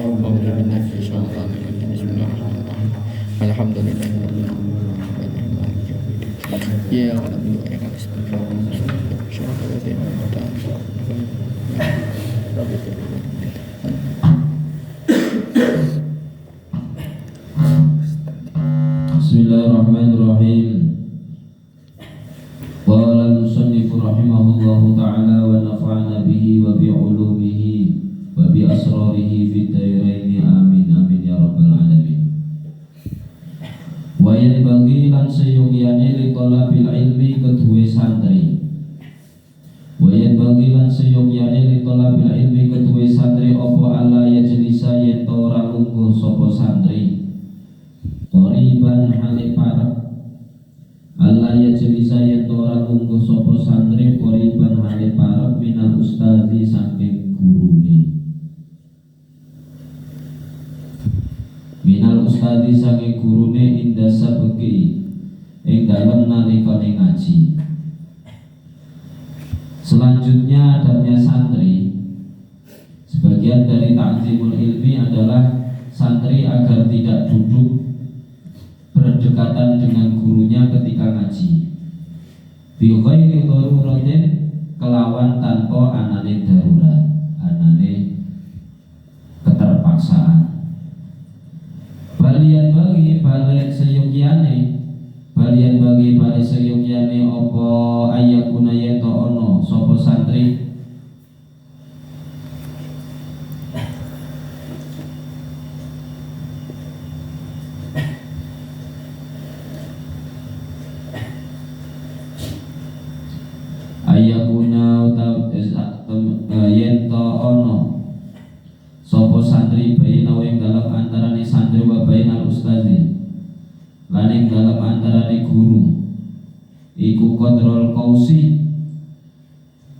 Bismillahirrahmanirrahim. Alhamdulillahirabbil alamin. Ya Rabbi wa ya Bismillahirrahmanirrahim. Qala al-musannifu rahimahullahu ta'ala wa nafa'ana bihi wa bi'ulumihi wa bi asrarihi fid dairaini amin amin ya rabbal alamin. Wa yanbaghi lan sayyuqiyane li talabil ilmi kedue santri. Wa yanbaghi lan sayyuqiyane li talabil ilmi kedue santri apa alla yajlisa yen ora lungguh sapa santri. Qoriban hale parek Allah ya jelisa yen ora lungguh sapa santri qoriban hale parek minal ustazi saking gurune. Minal ustadi saking gurune inda sabeki ing dalem nalikane ngaji. Selanjutnya adabnya santri. Sebagian dari ta'zimul ilmi adalah santri agar tidak duduk berdekatan dengan gurunya ketika ngaji. Bi ghairi daruratin kelawan tanpa anane darurat, anane keterpaksaan. Balian bagi balik seyukyane apa ayakuna yeto ono sopo santri ayakuna yento ono sopo santri baina ing dalam antarane santri wa bainal ustazi lan ing dalam antarane guru iku kontrol kausi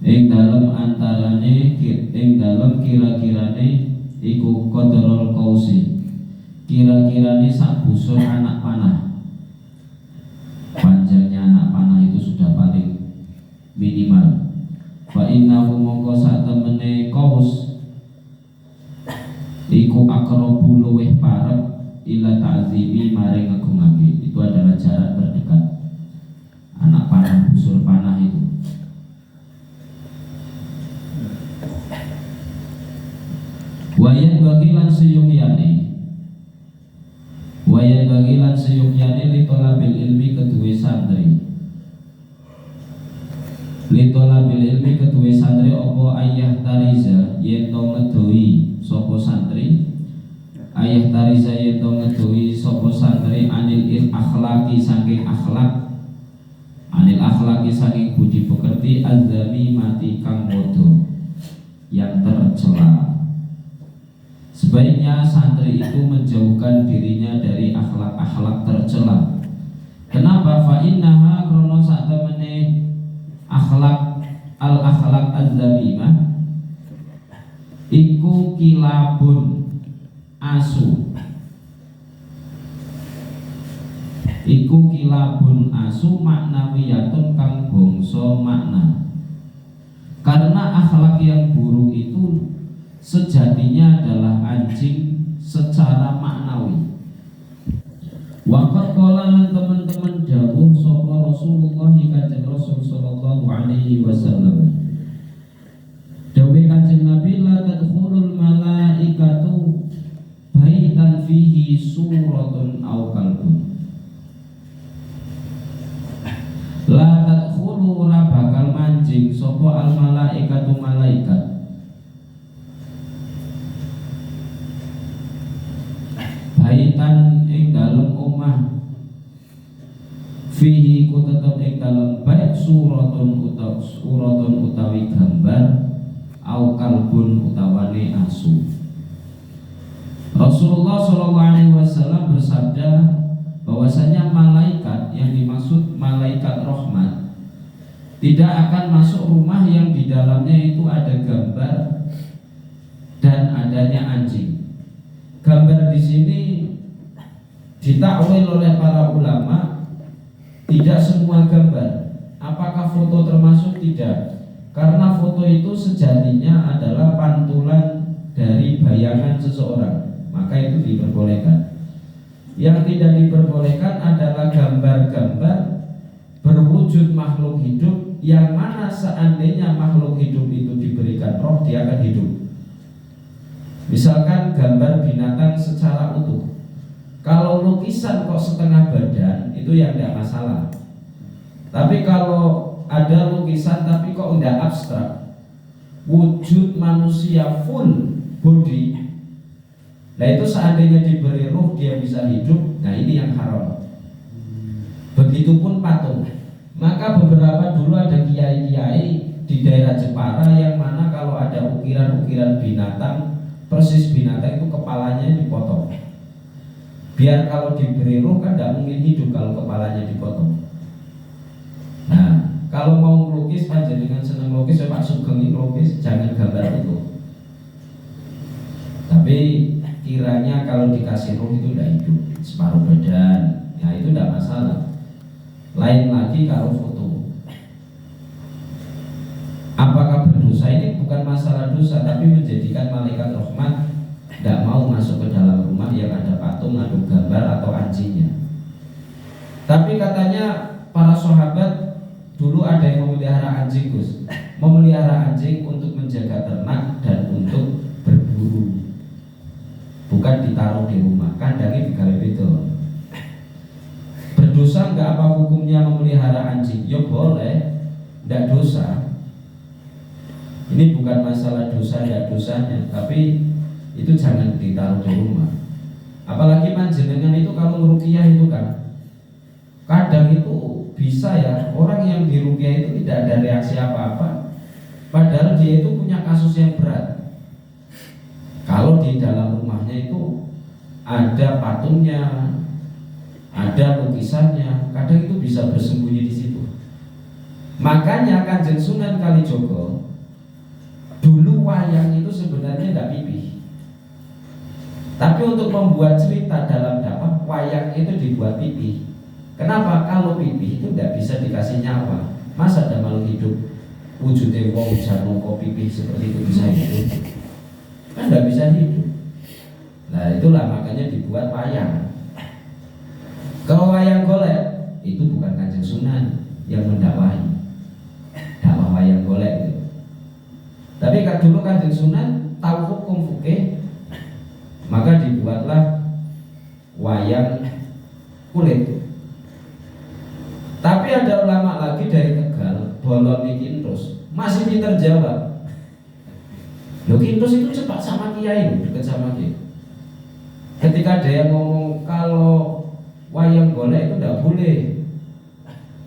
ing dalam antarane ing dalam kira-kirane iku kontrol kausi kira-kirane sak busur anak panah. Panjangnya anak panah itu sudah paling minimal. Fa innahu mongko sak temene kaus iku akrabu luweh parek ila ta'zimi maring ngagungake. Itu adalah jarak terdekat anak panah, busur panah itu. Wayan bagilan seyukyane li talabil ilmi kedue santri. Li talabil ilmi kedue santri apa ayah tariza yen to ngedoi sapa santri. Ayah tariza yen to ngedoi sapa santri anil akhlaqi saking akhlak. Anil akhlaqi saking budi pekerti azami mati kang bodoh yang tercela. Sebaiknya santri itu menjauhkan dirinya dari akhlak-akhlak tercela. Kenapa? Fa innaha krono sak temene akhlak al-akhlak az-zamimah iku kilabun asu. Iku kilabun asu maknawiyatun kang bangsa makna. Karena akhlak yang buruk itu sejatinya adalah anjing secara maknawi. Waqat qala lan teman-teman dawuh sapa Rasulullah kanjeng Rasul sallallahu alaihi wasallam. Dawuh kanjeng Nabi la tadkhulul malaikatu baitan fihi suratun aw kalbun. La tadkhulu ora bakal manjing sapa al malaikatu malaikat baitan ing dalem omah fihi ku tetep ing dalem bait suratun utawi gambar au kalbun utawane asu. Rasulullah sallallahu alaihi wasallam bersabda bahwasanya malaikat yang dimaksud malaikat rahmat tidak akan masuk rumah yang di dalamnya itu ada gambar dan adanya anjing. Gambar di sini ditakwil oleh para ulama, tidak semua gambar. Apakah foto termasuk? Tidak. Karena foto itu sejatinya adalah pantulan dari bayangan seseorang, maka itu diperbolehkan. Yang tidak diperbolehkan adalah gambar-gambar berwujud makhluk hidup, yang mana seandainya makhluk hidup itu diberikan roh, dia akan hidup. Misalkan gambar binatang secara utuh. Kalau lukisan kok setengah badan, itu yang tidak masalah. Tapi kalau ada lukisan tapi kok tidak abstrak, wujud manusia full body, nah itu seandainya diberi ruh dia bisa hidup. Nah ini yang haram. Begitupun patung. Maka beberapa dulu ada kiai-kiai di daerah Jepara yang mana kalau ada ukiran-ukiran binatang, persis binatang itu kepalanya dipotong. Biar kalau diberi ruh kan tidak mungkin hidup kalau kepalanya dipotong. Nah, kalau mau melukis panjenengan seneng lukis, Pak Sugeng ini lukis, jangan gambar itu. Tapi kiranya kalau dikasih ruh itu tidak hidup, separuh badan, ya itu tidak masalah. Lain lagi kalau foto. Apakah berdosa? Ini bukan masalah dosa, tapi menjadikan malaikat rahmat tidak mau masuk ke dalam rumah yang ada patung, ada gambar atau anjingnya. Tapi katanya para sahabat dulu ada yang memelihara anjing, Gus. Memelihara anjing untuk menjaga ternak dan untuk berburu. Bukan ditaruh di rumah, kandangnya digawe itu. Berdosa enggak apa hukumnya memelihara anjing? Ya boleh, enggak dosa. Ini bukan masalah dosa enggak dosanya, tapi itu jangan ditaruh di rumah. Apalagi panjenengan itu kalau meruqyah itu kan kadang itu bisa ya orang yang diruqyah itu tidak ada reaksi apa-apa, padahal dia itu punya kasus yang berat. Kalau di dalam rumahnya itu ada patungnya, ada lukisannya, kadang itu bisa bersembunyi di situ. Makanya Kanjeng Sunan Kalijogo dulu wayang itu sebenarnya tidak pipih. Tapi untuk membuat cerita dalam dakwah, wayang itu dibuat pipih. Kenapa? Kalau pipih itu tidak bisa dikasih nyawa. Masa ada makhluk hidup wujudnya wong janoko pipih seperti itu bisa hidup? Kan tidak bisa hidup. Nah itulah makanya dibuat wayang. Kalau wayang golek itu bukan Kanjeng Sunan yang mendakwahi dakwah wayang golek itu. Tapi kan dulu Kanjeng Sunan tahu hukum fikih, maka dibuatlah wayang kulit. Tapi ada ulama lagi dari Tegal, Bolon Kintus, masih pinter jawab. Loh Kintus itu cepat sama kiai, dekat sama kiai. Ketika ada yang ngomong kalau wayang golek itu tidak boleh.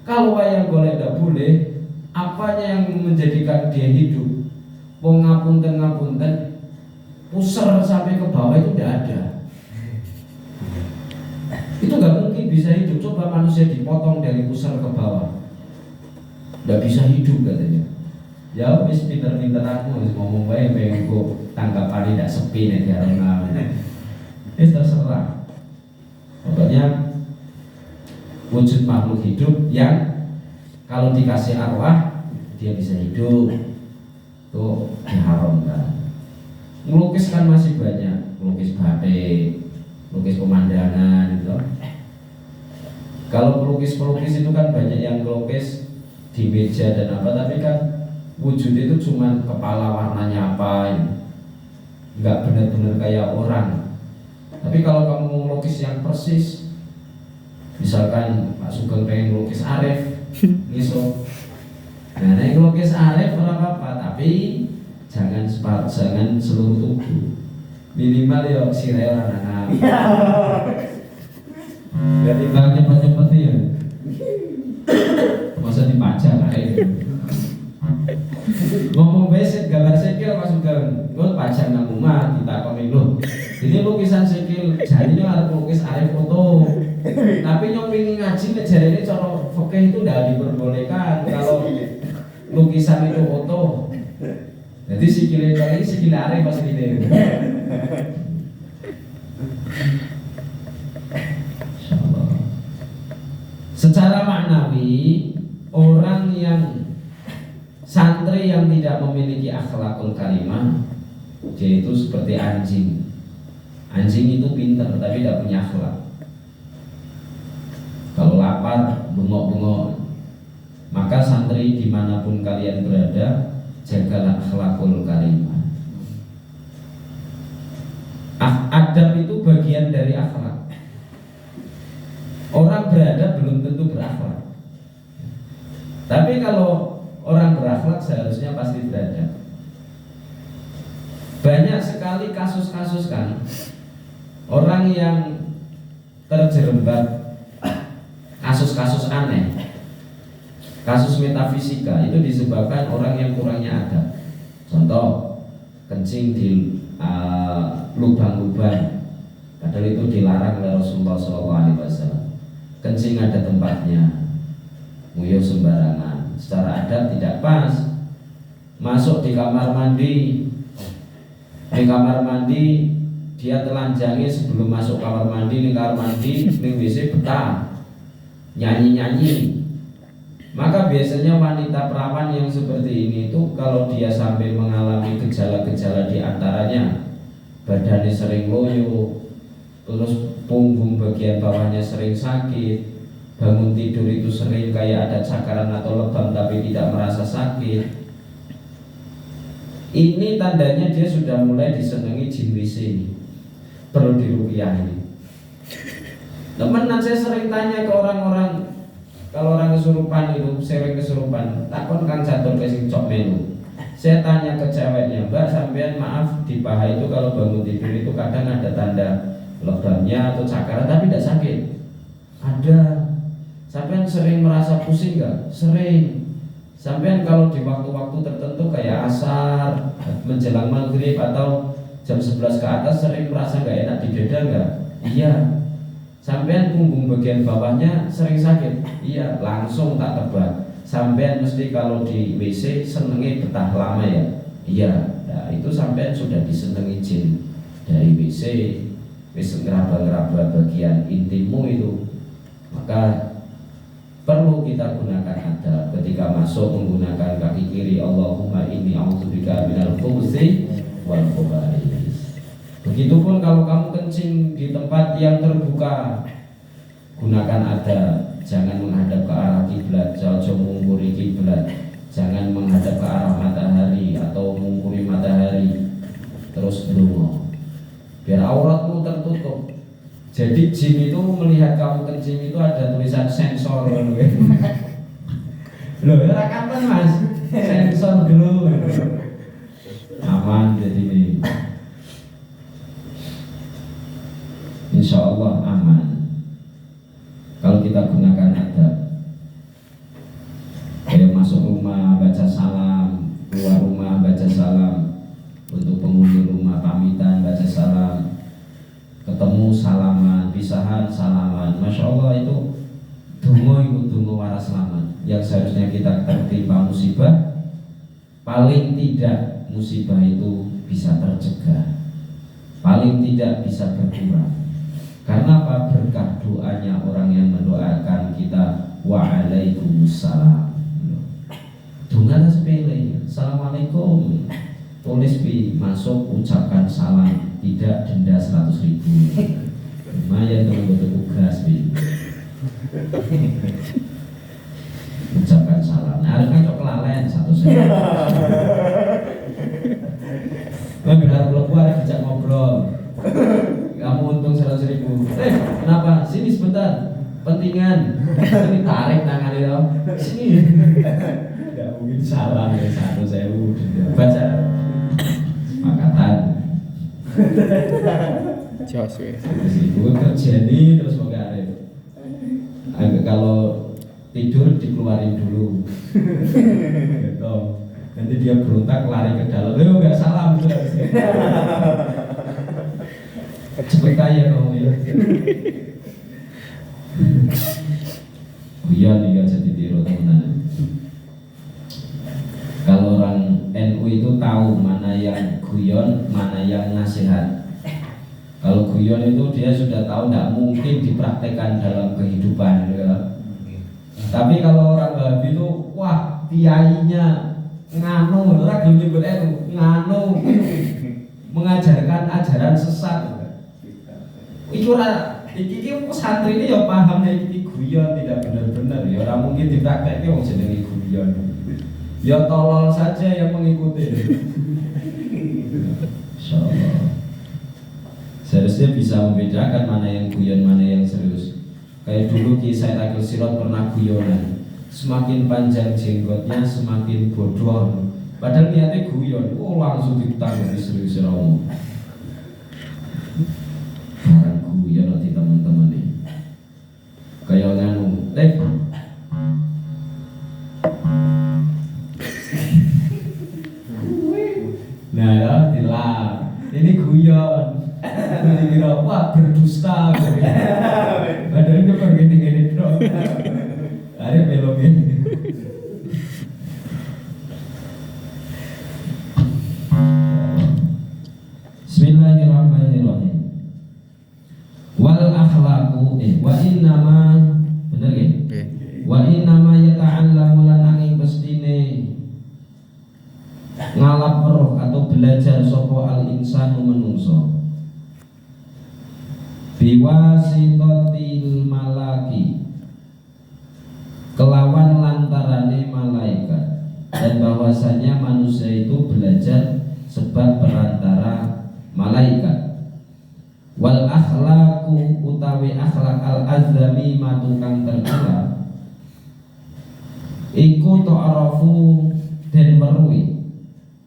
Kalau wayang golek tidak boleh, apanya yang menjadikan dia hidup? Wong ngapunten, pusar sampai ke bawah itu tidak ada. Itu nggak mungkin bisa hidup. Coba manusia dipotong dari pusar ke bawah, nggak bisa hidup katanya. Ya wis pinter-pinteranmu wis ngomong bae pengen kok tanggapan tidak sepi nih di arena. Terserah. Pokoknya wujud makhluk hidup yang kalau dikasih arwah dia bisa hidup, tuh diharamkan. Melukis kan masih banyak, melukis batik, melukis pemandangan gitu. Kalau pelukis-pelukis itu kan banyak yang melukis di meja dan apa, tapi kan wujud itu cuma kepala warnanya apa, nggak benar-benar kayak orang. Tapi kalau kamu mau melukis yang persis, misalkan Pak Sugeng pengen melukis Arif, ngiso. Nah, melukis Arif orang apa, tapi jangan seluruh tubuh. Minimal ya sirel anak-anak. Biar tinggal cepet-cepet ya. Masa dipajang kayak ngomong basic gambar sikil Pak Sugeng, gue pajang nang rumah ditakonin lo. Ini lukisan sikil, jadinya harus lukis Arif foto. Tapi yang pengen ngaji ngejar ini cara fikih itu tidak diperbolehkan kalau lukisan itu foto. Jadi sikil ini sikil Arif pas gitu. Secara maknawi, orang yang santri yang tidak memiliki akhlakul karimah Dia itu seperti anjing. Anjing itu pintar tapi tidak punya akhlak. Kalau lapar, bengok-bengok. Maka santri dimanapun kalian berada, jagalah akhlakul karimah. Adab itu bagian dari akhlak. Orang beradab belum tentu berakhlak. Tapi kalau orang berakhlak seharusnya pasti beradab. Banyak sekali kasus-kasus kan, orang yang terjerembab kasus-kasus aneh, kasus metafisika itu disebabkan orang yang kurangnya adab. Contoh, kencing di lubang-lubang, padahal itu dilarang oleh Rasulullah SAW. Kencing ada tempatnya, nguyuh sembarangan, secara adab tidak pas. Masuk di kamar mandi, dia telanjangi sebelum masuk kamar mandi. Di kamar mandi, di WC betah nyanyi-nyanyi. Maka biasanya wanita perawan yang seperti ini itu kalau dia sampai mengalami gejala-gejala, di antaranya badannya sering loyo, terus punggung bagian bawahnya sering sakit, bangun tidur itu sering kayak ada cakaran atau lebam tapi tidak merasa sakit. Ini tandanya dia sudah mulai disenangi jin WC ini, perlu diruqyah ini. Teman saya sering tanya ke orang-orang, kalau orang kesurupan itu sering kesurupan, takon kang catur ke sing cok melu. Saya tanya ke ceweknya, Mbak sampean maaf di paha itu kalau bangun tidur itu kadang ada tanda lebamnya atau cakaran tapi tidak sakit. Ada. Sampean sering merasa pusing nggak? Sering. Sampean kalau di waktu-waktu tertentu kayak asar, menjelang maghrib atau jam 11 ke atas sering merasa nggak enak di dada nggak? Iya. Sampean punggung bagian bawahnya sering sakit? Iya. Langsung tak tebak. Sampean mesti kalau di WC senengnya betah lama ya? Iya. Nah, itu sampean sudah disenengi jin dari WC, wis ngeraba-ngeraba bagian intimmu itu. Maka perlu kita gunakan adab ketika masuk menggunakan kaki kiri. Allahumma inni a'udzubika minal khubuthi wal khaba'is. Begitupun kalau kamu kencing di tempat yang terbuka, gunakan adab. Jangan menghadap ke arah kiblat, jauh-jauh mengungkuri kiblat. Jangan menghadap ke arah matahari atau mengungkuri matahari. Terus ndonga biar auratmu tertutup. Jadi jin itu melihat kamu kencing itu ada tulisan sensor. Loh, ora kapan Mas? Sensor dulu. Aman jadi ini. Insya Allah aman kalau kita gunakan adab. Kayak masuk rumah baca salam, keluar rumah baca salam, untuk penghuni rumah pamitan baca salam, ketemu salaman, pisahan salaman. Masya Allah itu dungo waras selamat yang seharusnya kita tertimpa musibah. Paling tidak musibah itu bisa tercegah, paling tidak bisa berkurang. Karena apa? Berkah doanya orang yang mendoakan kita. Waalaikumsalam. Dungan sepele. Assalamualaikum. Tulis bi, masuk ucapkan salam, tidak denda 100.000. Lumayan kalau butuh tugas bi. Ucapkan salam. Nah, harus kan kelalen satu saya. Benar keluar dijak ngobrol. Kamu untung 100.000. Kenapa? Sini sebentar. Pentingan. Sini tarik tangan itu. Sini. Tidak mungkin salah ya 1.000. Baca. Sepakatan. Jos weh. Ibu kerja nih terus mau arep. Kalau tidur dikeluarin dulu. Gitu. Nanti dia berontak lari ke dalam. Lo nggak salam. Cepet kaya kamu ya. Guyon nih kan jadi tiru teman-teman. Kalau orang NU itu tahu mana yang guyon, mana yang nasihat. Kalau guyon itu dia sudah tahu tidak mungkin dipraktekkan dalam kehidupan, ya. Tapi kalau orang Wahabi itu, wah kiainya nganu, orang belum nyebut NU, nganu. mengajarkan ajaran sesat. Iki santri ini ya paham nek iki guyon tidak benar-benar ya ora mungkin dipraktekke wong jenenge guyon. Ya tolol saja yang mengikuti. Insyaallah. Seharusnya bisa membedakan mana yang guyon, mana yang serius. Kayak dulu Ki Said Akil Sirot pernah guyonan. Semakin panjang jenggotnya semakin bodoh. Padahal niatnya guyon, langsung ditanggapi serius ramu. Barang guyon nanti teman-teman nih. Kayak nganu, nah ya, dilarang. Ini guyon. Kira wah berdusta. Padahal itu kan gini-gini bro. Ada belum ini. Bismillahirrahmanirrahim. Wal akhlaqu wa innama bener nggih? Wa innama yata'allamu lan angin pestine ngalap roh atau belajar sapa al insanu menungso biwasitatil malaki kelawan lantarane malaikat, dan bahwasanya manusia itu belajar sebab perantara malaikat. Wal akhlaqu utawi akhlak al azami matukang tercela iku ta'rafu den weruhi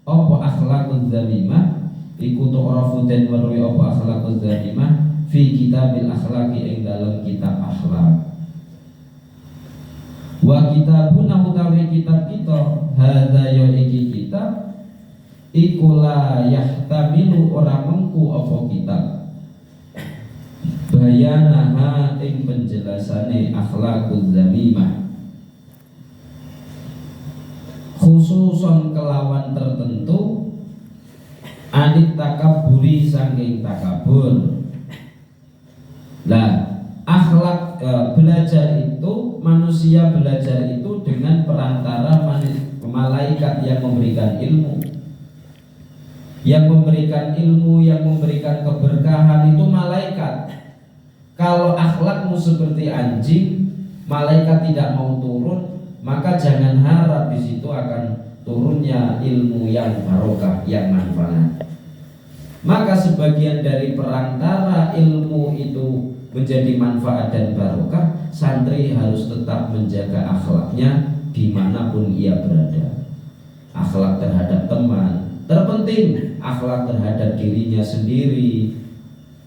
apa akhlaquz zamimah iku ta'rafu den weruhi apa akhlaquz zamimah fi kitabil akhlaqi ing dalam kitab akhlak. Wa kitabuna utawi kitab kita hadza ya iki kitab iku la yahtamilu ora mengku apa kitab bayanaha ing penjelasane akhlaquz zamimah khususon kelawan tertentu anit takaburi saking takabur. Nah, akhlak belajar itu, manusia belajar itu dengan perantara malaikat yang memberikan ilmu. Yang memberikan ilmu, yang memberikan keberkahan itu malaikat. Kalau akhlakmu seperti anjing, malaikat tidak mau turun, maka jangan harap di situ akan turunnya ilmu yang barokah, yang manfaat. Maka sebagian dari perantara ilmu itu menjadi manfaat dan barokah, santri harus tetap menjaga akhlaknya dimanapun ia berada. Akhlak terhadap teman, terpenting akhlak terhadap dirinya sendiri,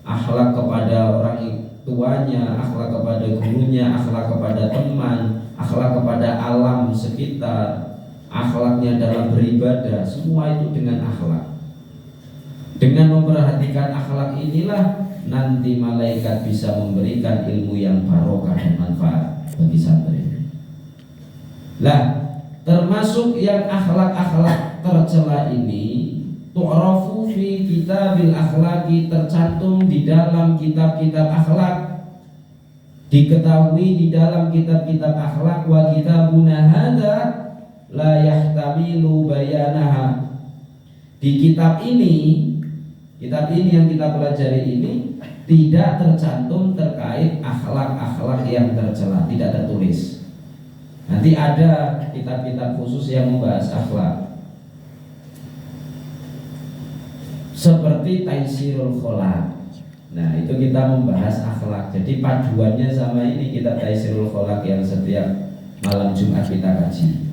akhlak kepada orang tuanya, akhlak kepada gurunya, akhlak kepada teman, akhlak kepada alam sekitar, akhlaknya dalam beribadah, semua itu dengan akhlak. Dengan memperhatikan akhlak inilah nanti malaikat bisa memberikan ilmu yang barokah dan manfaat bagi santri. Lah, termasuk yang akhlak-akhlak tercela ini tu'rafu fi kitabil akhlaqi, tercantum di dalam kitab-kitab akhlak, diketahui di dalam kitab-kitab akhlak. Wa kitabuna hadza la yahtamilu bayanaha. Di kitab ini yang kita pelajari ini tidak tercantum terkait akhlak-akhlak yang tercela, tidak tertulis. Nanti ada kitab-kitab khusus yang membahas akhlak, seperti Taisirul Kholaq. Nah, itu kita membahas akhlak. Jadi paduannya sama ini kitab Taisirul Kholaq yang setiap malam Jumat kita kaji.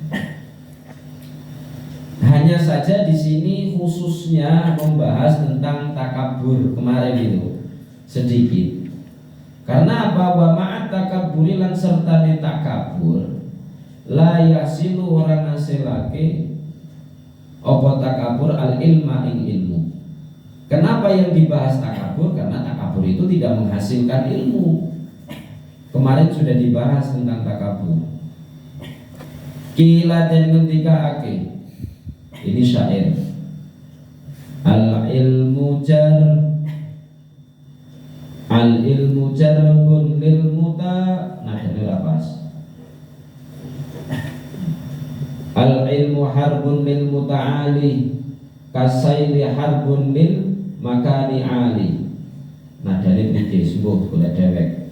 Hanya saja di sini khususnya membahas tentang takabur kemarin itu sedikit. Karena apa? Wa ma'at takaburi lan sertane takabur la yasilu orang ngasilake apa takabur al ilma ing ilmu. Kenapa yang dibahas takabur? Karena takabur itu tidak menghasilkan ilmu. Kemarin sudah dibahas tentang takabur. Kila dan ngendika ake. Ini syair. Al-ilmu jarbun lil muta. Nah, ini lapas. Al-ilmu harbun lil muta'ali kasaili harbun lil makani ali. Nah dari mriki sembuh kula dewek.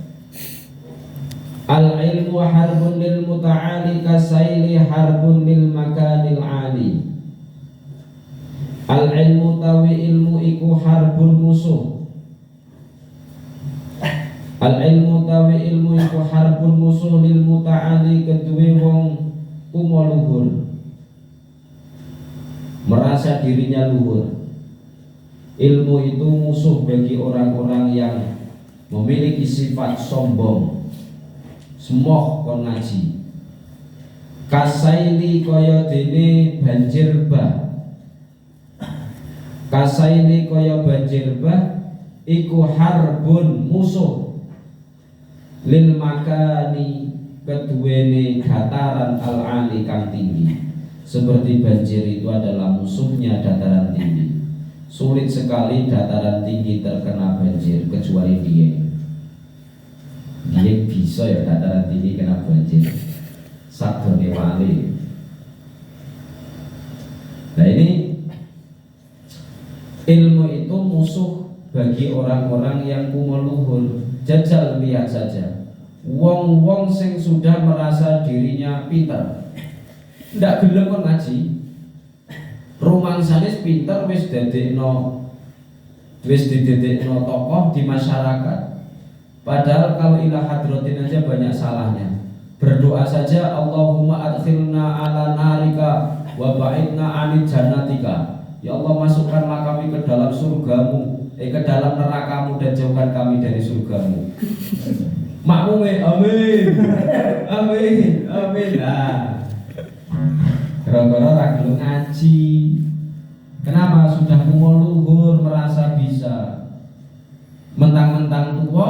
Al ilmu harbun lil muta'ali kasaili harbun lil makanil ali. Al ilmu tawi ilmu iku harbun musuh. Al ilmu tawi ilmu iku harbun musuh lil muta'ali kedue wong kumo luhur, merasa dirinya luhur. Ilmu itu musuh bagi orang-orang yang memiliki sifat sombong. Semoh kon ngaji. Kasaili kaya dene banjir bah. Kasaili kaya banjir bah iku harbun musuh lil makani keduene dataran al-ali kang tinggi. Seperti banjir itu adalah musuhnya dataran tinggi. Sulit sekali dataran tinggi terkena banjir kecuali dia. Dia bisa ya dataran tinggi kena banjir. Sabdone wali. Nah ini ilmu itu musuh bagi orang-orang yang kumuluhur. Jajal lihat saja. Wong-wong sing sudah merasa dirinya pintar, ndak gelem kon ngaji. Rumangsane pinter wis didadekno tokoh di masyarakat. Padahal kalau ila hadratin aja banyak salahnya. Berdoa saja Allahumma adkhilna ala narika wa ba'idna 'anil jannatika. Ya Allah masukkanlah kami ke dalam surgamu, ke dalam nerakamu dan jauhkan kami dari surgamu. Makmum amin. Amin. Amin. Nah. Gara-gara ra gelem ngaji. Kenapa? Sudah kumo luhur merasa bisa. Mentang-mentang tua,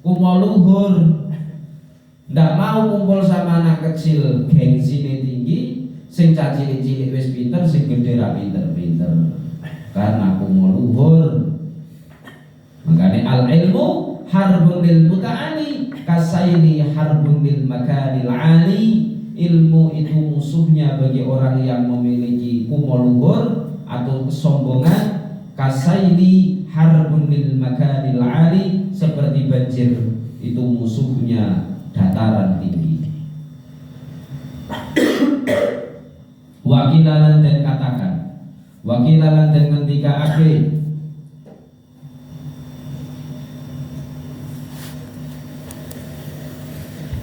kumo luhur. Ndak mau kumpul sama anak kecil, gengsine tinggi, sing cilik-cilik wis pinter, sing gedhe ra pinter-pinter. Karena kumo luhur. Makanya al ilmu harbun lil muta'ali kasaili harbun lil makanil ali. Ilmu itu musuhnya bagi orang yang memiliki kumo luhur atau kesombongan. Kasaili harbun lil makanil ali, seperti banjir itu musuhnya dataran tinggi. Wakilalan dan katakan, wakilalan dan ketika akhir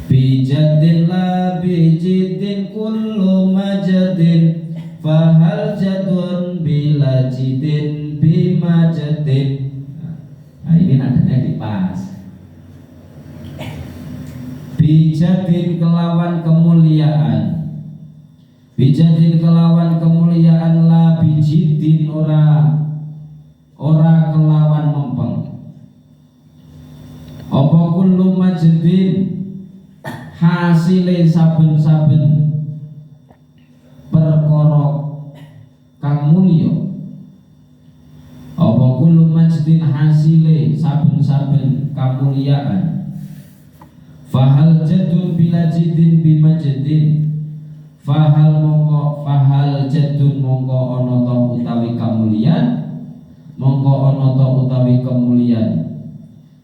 bijadin la bijidin kullu majadin fahal jadun bila jidin bimajadin. Nah ini nadanya dipas. Bijadin kelawan kemuliaan, bijadin kelawan kemuliaan la bijidin ora kelawan mempeng. Apa kullu majadin hasile saben-saben perkara kang mulya. Apa kullu majdin hasile saben-saben kamulyaan. Fahal jadun bila jidin bimajdin. Fahal jadun mongko ana ta utawi kamulian, mongko ana ta utawi kemulian.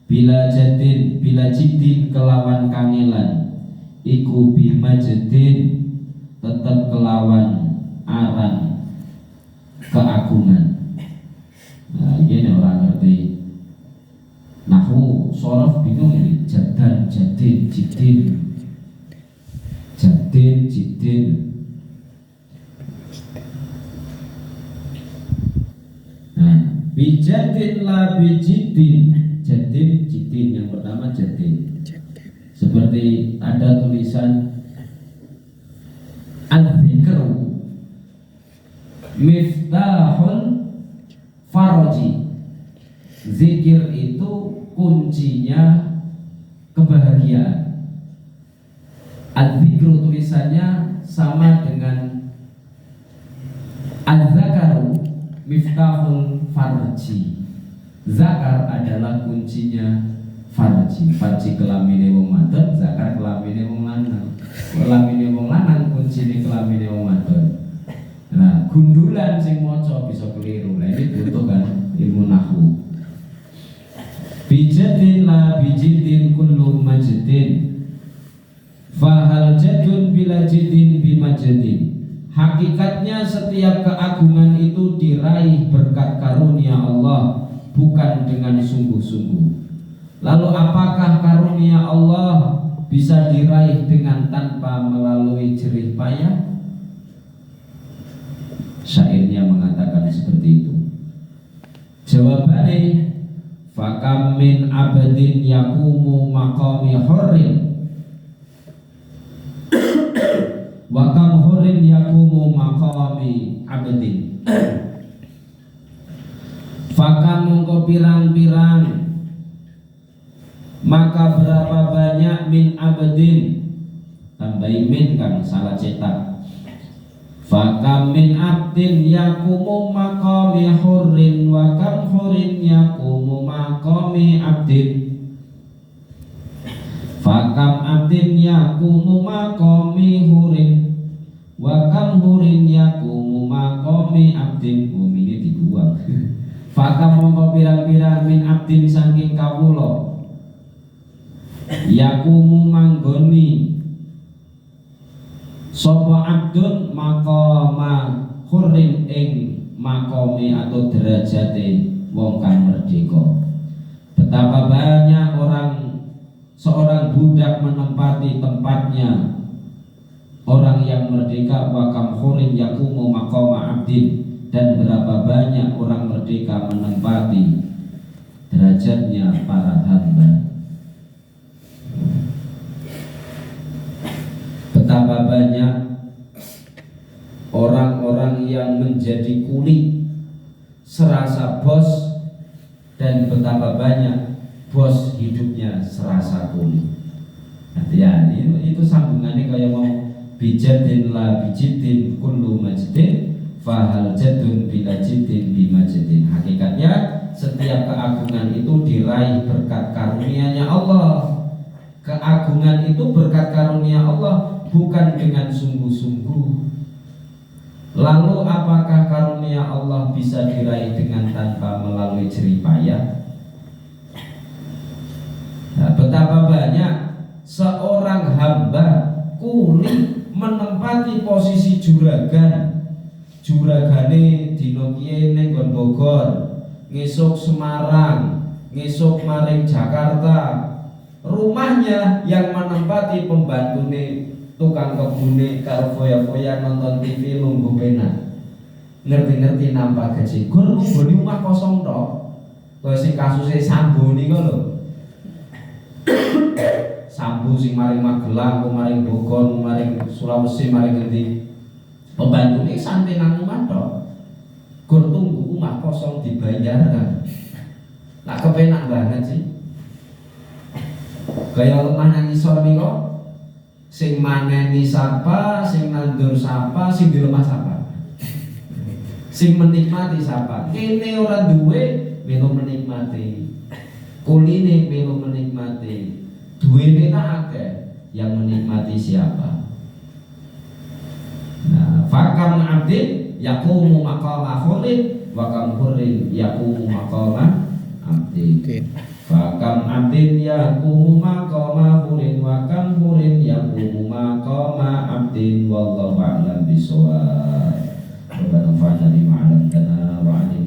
Bila jidin kelawan kangelan. Iku bimajdin tetap kelawan aran keagungan. Nah ini orang ngerti nahwu shorof bingung ini. Jadan, jadin, jidin, jadin, jidin. Nah bijadin la bijidin. Jadin, jidin, yang pertama jadin. Seperti ada tulisan al-dzikru miftahul faraji. Zikir itu kuncinya kebahagiaan. Al-dzikru tulisannya sama dengan al-zakaru miftahul farji. Zakar adalah kuncinya farji. Farji kelamine wong wadon, zakar kelamine wong lanang. Kelamine wong lanang kuncine kelamine wong wadon. Nah Nah, gundulan sing maca bisa keliru. Nah, ini butuh kan ilmu nahwu. Bijadin la bijidin kullu majdin. Fahal jadun bila jidin bimajadin. Hakikatnya setiap keagungan itu diraih berkat karunia Allah, bukan dengan sungguh-sungguh. Lalu apakah karunia Allah bisa diraih dengan tanpa melalui jerih payah? Syairnya mengatakan seperti itu. Jawabannya, fakam min abadin yakumu maqami hurrin wa kam hurrin yakumu maqami abadin. Fakam mongko pirang-pirang, maka berapa banyak min abadin, tambahi min kan salah cetak. Fakam min abdin yakumu maqami hurrin wa kam hurrin yakumu maqami abdin. Fakam abdin yakumu maqami hurrin wa kam hurrin yakumu maqami abdin. Oh, ini dibuang. Fakam mongko pirang-pirang min abdin saking kawula yakumu manggoni sapa abdun maqama hurrin ing maqami atau derajate wong kang merdeka. Betapa banyak seorang budak menempati tempatnya orang yang merdeka, wa kam hurrin yakumu maqama abdin, dan berapa banyak orang merdeka menempati derajatnya para hamba. Betapa banyak orang-orang yang menjadi kuli serasa bos, dan betapa banyak bos hidupnya serasa kuli. Nah, ya, itu sambungannya kayak mau bijadin la bijidin kullu majdin fahal jadun bila jidin bimajdin. Hakikatnya setiap keagungan itu diraih berkat karunia-Nya Allah. Keagungan itu berkat karunia Allah, bukan dengan sungguh-sungguh. Lalu apakah karunia Allah bisa diraih dengan tanpa melalui jerih payah? Nah, betapa banyak seorang hamba kuli menempati posisi juragane dino kiye ning Bogor, ngesuk Semarang, ngesuk maring Jakarta. Rumahnya yang menempati pembantune tukang kebune karo foya-foya nonton TV lungguh pena. Ngerti-ngerti nambah gaji. Gur nggone omah kosong tok. Kaya sing kasuse Sambo niku lho. Sambo sing maring Magelang, maring Bogor, maring Sulawesi, maring ngendi. Pembantune santai nang omah tok. Gur tunggu omah kosong dibayar kan. Lah kepenak banget sih. Kaya lemah nang isor niku sing maneni sapa, sing nandur sapa, sing dilemah sapa. Sing menikmati sapa. Kene ora duwe melu menikmati. Kuline melu menikmati. Duwene tak akeh, yang menikmati siapa? Nah, fakam abdin yaqumu maqama hurrin wa kam hurrin yaqumu maqama abdin. Fakam abdin yaqumu maqama hurrin wa kam hurrin yaqumu maqama abdin, wallahu a'lam bishawab. Rabbana fa'alna bima 'allamtana wa 'allimna